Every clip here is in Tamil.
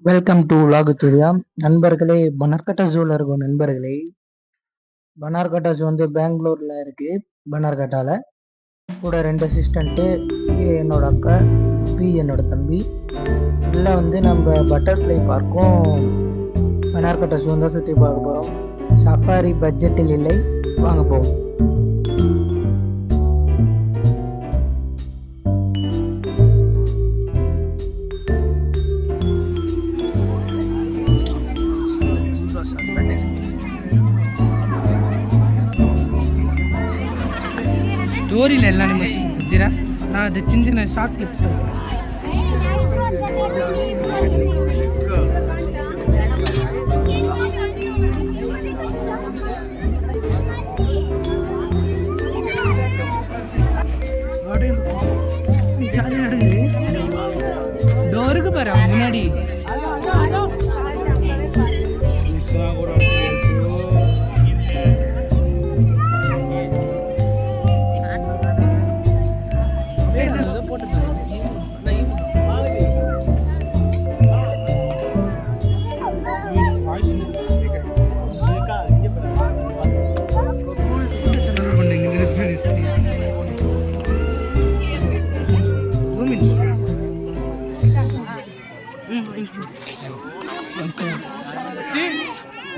வெல்கம் டு லாகுத்துரியா நண்பர்களே. பனார்கட்டா ஜூல இருக்கும் நண்பர்களே. பனார்கட்டா ஜூ வந்து பெங்களூர்ல இருக்கு. பனார்கட்டால கூட 2 அசிஸ்டன்ட்டு, என்னோட அக்கா, என்னோட தம்பி. உள்ள வந்து நம்ம பட்டர்ஃப்ளை பார்க்கும் பனார்கட்டா ஜூ தான் சுற்றி பார்க்க போகிறோம். சஃபாரி பட்ஜெட்டில் இல்லை, வாங்க போவோம். ஸ்டோரியில் எல்லா அனிமல்ஸ் ஜிராஃப். நான் அது சின்ன சின்ன ஷார்ட் கிளிப்ஸ் ஜாலியாக நடக்குது. டோருக்கு பாரு முன்னாடி.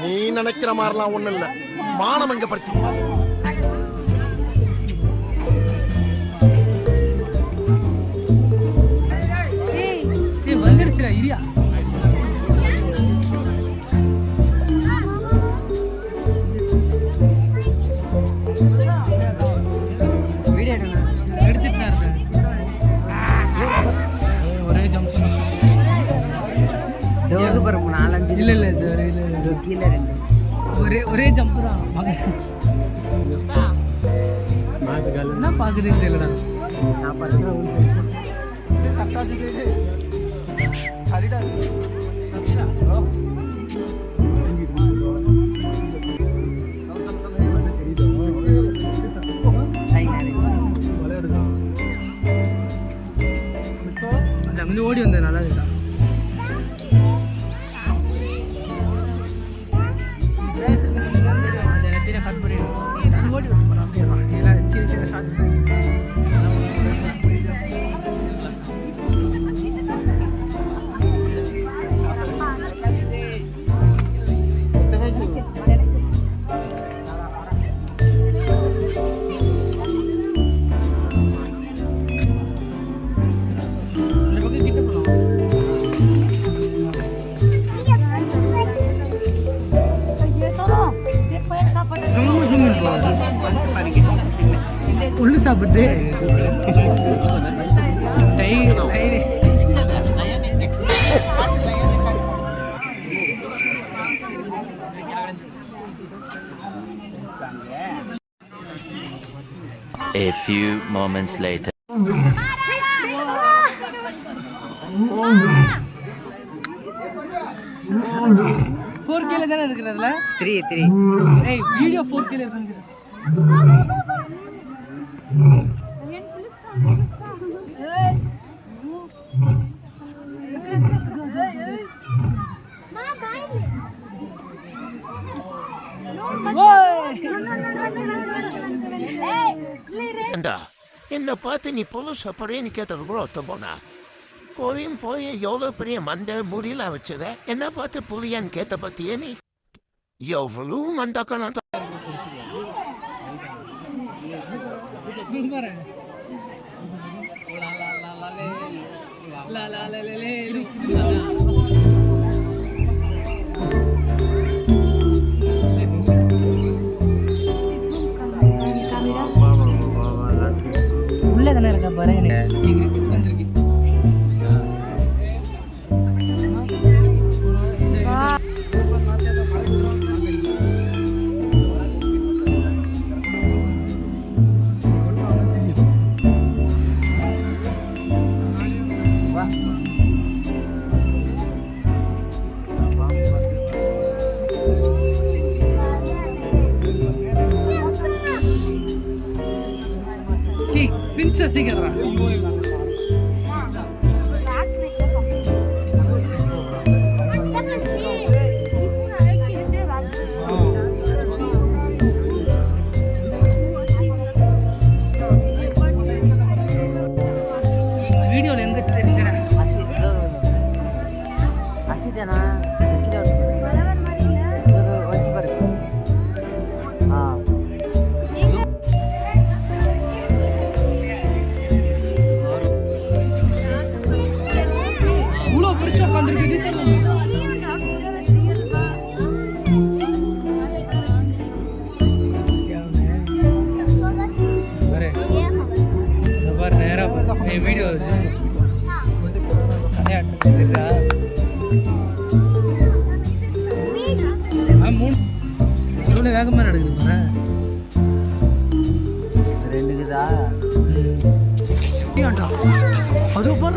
நீ நினைக்கிற மாதிரிலாம் ஒண்ணு இல்ல. மானம் எங்க படுத்தி வந்துருச்சுடா இரியா. எடுத்துட்டு தான் இருக்கேன். ஒரே ஜம்ப் நாலஞ்சு இல்லை இல்லை இது கீழே 2 ஒரே ஜம்ப் தான். என்ன பார்க்குறீங்க தெரியலடா. சாப்பாடு அந்த ஓடி வந்தது நல்லா இருக்கா. கட் பண்ணிடுவோம். ஓடி வந்து போகிறோம் அப்படியே சின்ன சின்ன ஷார்ட்ஸ். உள்ளு சாப்பிட்டு A few moments later. 4K தானே இருக்கிறதுல 3 ஏய் வீடியோ 4K இருக்கு. என்ன பார்த்து நீ புதுசா படையன்னு கேட்டது கூட ஒருத்த போனா போய் எவ்வளவு பெரிய மண்டை முடியல வச்சத என்ன பார்த்து புளியான்னு கேட்ட பத்தியே நீ எவ்வளவு மண்டக்கணும். உள்ள தானே இருக்க பாரு. Finsa sih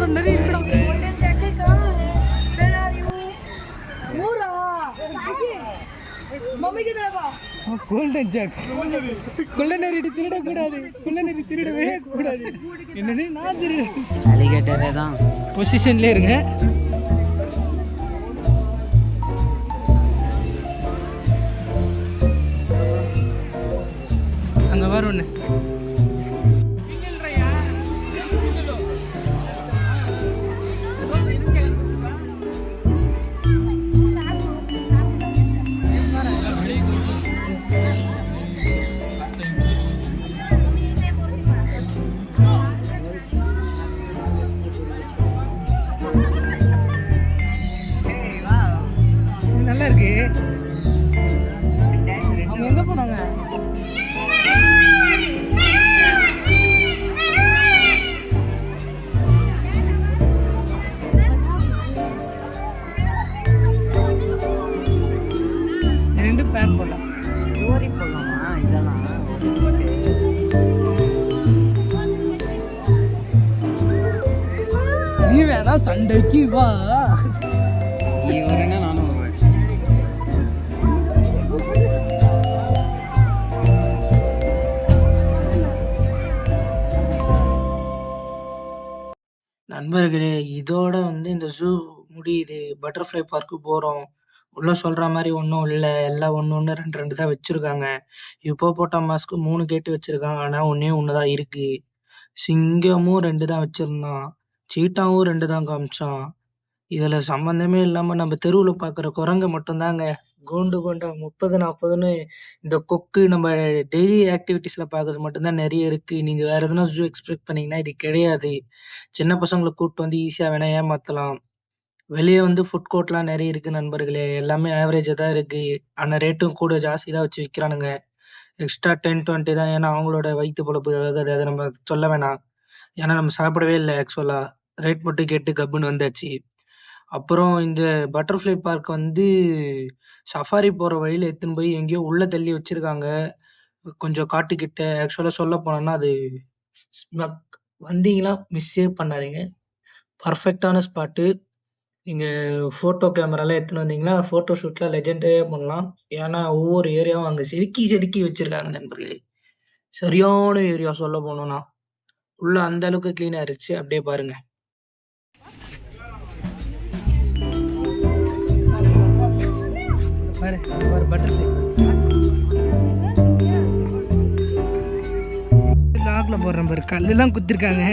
அப்புறம் நிறைய இருக்குடா. Golden jack. குள்ளநரி திருடக்கூடாது, குள்ளநரி திருடவே கூடாது. என்னது நான் திருடு. அலிகேட்டரே தான். பொசிஷன்ல இருங்க. அங்க வர ஒண்ணு. நல்லா இருக்கு. அவங்க எங்க போனாங்க? ரெண்டு பேக் போடலாம். ஸ்டோரி போடலாமா இதெல்லாம்? நீ வேணா சண்டைக்கு வா. நீ வரேன்னா நானும் வருவேன். நண்பர்களே, இதோட வந்து இந்த ஜூ முடியுது. பட்டர்ஃப்ளை பார்க்கு போறோம். உள்ள சொல்ற மாதிரி ஒன்றும் இல்லை. எல்லாம் ஒன்று ரெண்டு தான் வச்சிருக்காங்க. ஹிப்போபோட்டாமஸ்க்கு 3 கேட்டு வச்சிருக்காங்க. ஆனா ஒண்ணு தான் இருக்கு. சிங்கமும் 2 தான் வச்சிருந்தான். சீட்டாவும் 2 தான் காமிச்சான். இதுல சம்பந்தமே இல்லாம நம்ம தெருவுல பாக்குற குரங்க மட்டும்தாங்க கோண்டு கோண்டா 30-40ன்னு இந்த கொக்கு நம்ம டெய்லி ஆக்டிவிட்டிஸ்ல பாக்குறது மட்டும்தான் நிறைய இருக்கு. நீங்க வேற எதனா ஜூ எக்ஸ்பெக்ட் பண்ணீங்கன்னா இது கிடையாது. சின்ன பசங்களை கூப்பிட்டு வந்து ஈஸியா வேணா ஏமாத்தலாம். வெளியே வந்து ஃபுட் கோர்ட்லாம் நிறைய இருக்கு நண்பர்களே. எல்லாமே ஆவரேஜா தான் இருக்கு. ஆனா ரேட்டும் கூட ஜாஸ்தி தான் வச்சு விக்கிறானுங்க. எக்ஸ்ட்ரா 10-20 தான். ஏன்னா அவங்களோட வயிற்று பொழப்பு அதை நம்ம சொல்ல வேணாம். ஏன்னா நம்ம சாப்பிடவே இல்லை. ஆக்சுவலா ரேட் மட்டும் கேட்டு கப்புன்னு வந்தாச்சு. அப்புறம் இந்த பட்டர்ஃப்ளை பார்க் வந்து சஃபாரி போற வழியில எடுத்துன்னு போய் எங்கேயோ உள்ள தள்ளி வச்சிருக்காங்க. கொஞ்சம் காட்டுக்கிட்ட. ஆக்சுவலா சொல்ல போனோம்னா அது வந்தீங்கன்னா மிஸ்ஸே பண்ணாதீங்க. பர்ஃபெக்டான ஸ்பாட்டு. நீங்க போட்டோ கேமராலாம் எடுத்துன்னு வந்தீங்கன்னா போட்டோ ஷூட்ல லெஜெண்டரே பண்ணலாம். ஏன்னா ஒவ்வொரு ஏரியாவும் அங்க செதுக்கி செதுக்கி வச்சிருக்காங்க நண்பர்களே. சரியான ஏரியா சொல்ல போனோம்னா. உள்ள அந்த அளவுக்கு கிளீனா இருந்துச்சு. அப்படியே பாருங்க. பாரு ஒரு பட்டர்ஃப்ளை லாக்ல போடுறேன் பாரு. கல்லெல்லாம் குத்திருக்காங்க.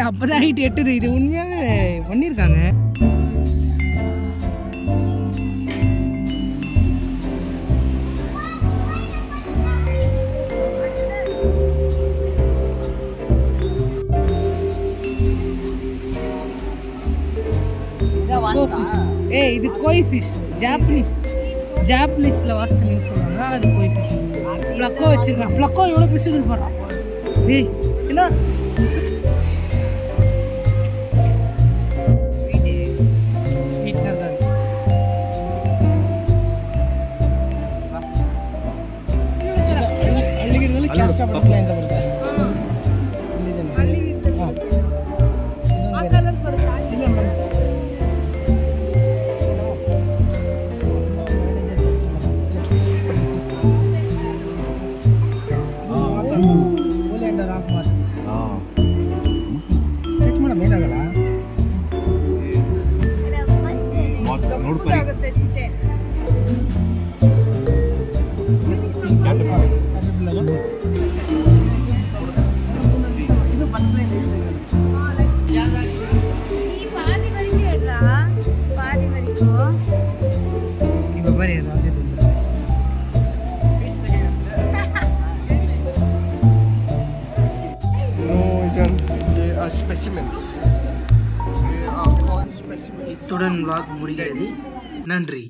அப்பதான் ஹைட் எட்டுது. இது உண்மையாவே பண்ணியிருக்காங்க. ஏய் இது கோய் ஃபிஷ். ஜாப்பனீஸ்ல வாஸ்து மீன் சொல்லுவாங்க. அது கோய் ஃபிஷ். பிளக்கோ வச்சிருக்கான். பிளக்கோ எவ்வளோ பிசுகள் போடுறான். ஏய் என்ன ஸ்வீட்னர் தான். ಅಲ್ಲಿಗಿರೋದ್ರಲ್ಲಿ ಕ್ಯಾಸ್ಟ್ ಆಗ್ಬಿಡುತ್ತೆ ಅಂತ ಬರುತ್ತೆ. ಟಚ್ ಮಾಡೋ ಮೇಲಾಗಲ್ಲ. இப்போ பாரு ஏதாச்சும் Specimens. They are called specimens. இத்துடன் vlog முடிகிறது. நன்றி.